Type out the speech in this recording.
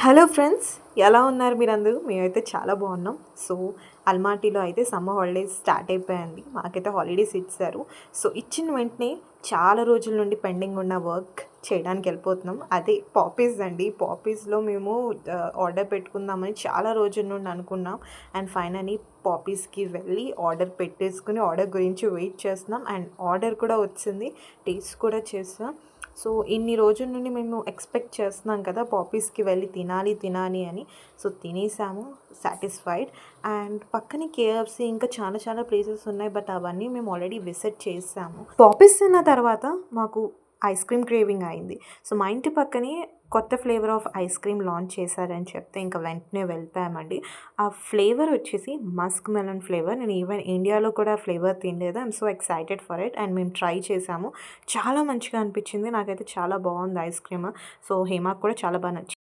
Hello friends, ఎలా ఉన్నారు మీరందరూ? మేమైతే చాలా బాగున్నాం. సో అల్మాటీలో అయితే సమ్మర్ హాలిడేస్ స్టార్ట్ అయిపోయింది. మాకైతే హాలిడేస్ ఇచ్చారు. సో ఇచ్చిన వెంటనే చాలా రోజుల నుండి పెండింగ్ ఉన్న వర్క్ చేయడానికి వెళ్ళిపోతున్నాం. అదే పాపీస్ అండి. పాపీస్లో మేము ఆర్డర్ పెట్టుకుందామని చాలా రోజుల నుండి అనుకున్నాం. అండ్ ఫైనలీ పాపీస్కి వెళ్ళి ఆర్డర్ పెట్టేసుకుని ఆర్డర్ గురించి వెయిట్ చేస్తున్నాం. అండ్ ఆర్డర్ కూడా వచ్చింది, టేస్ట్ కూడా చేస్తాం. సో ఇన్ని రోజుల నుండి మేము ఎక్స్పెక్ట్ చేస్తున్నాం కదా పాపీస్కి వెళ్ళి తినాలి అని. సో తినేసాము, సాటిస్ఫైడ్. అండ్ పక్కనే కేఎఫ్సి ఇంకా చాలా చాలా ప్లేసెస్ ఉన్నాయి, బట్ అవన్నీ మేము ఆల్రెడీ విజిట్ చేసాము. పాపీస్ తిన్న తర్వాత మాకు ఐస్ క్రీమ్ క్రేవింగ్ అయింది. సో మా ఇంటి పక్కనే కొత్త flavour of ice cream launch చేశారని చెప్తే ఇంకా వెంటనే వెళ్ళిపోయామండి. ఆ ఫ్లేవర్ వచ్చేసి మస్క్ మెలన్ ఫ్లేవర్. నేను ఈవెన్ ఇండియాలో కూడా ఫ్లేవర్ తినలేదు. I'm so excited for it. And మేము ట్రై చేసాము, చాలా మంచిగా అనిపించింది. నాకైతే చాలా బాగుంది ఐస్ క్రీమ్. సో హేమాకు కూడా చాలా బాగా నచ్చింది.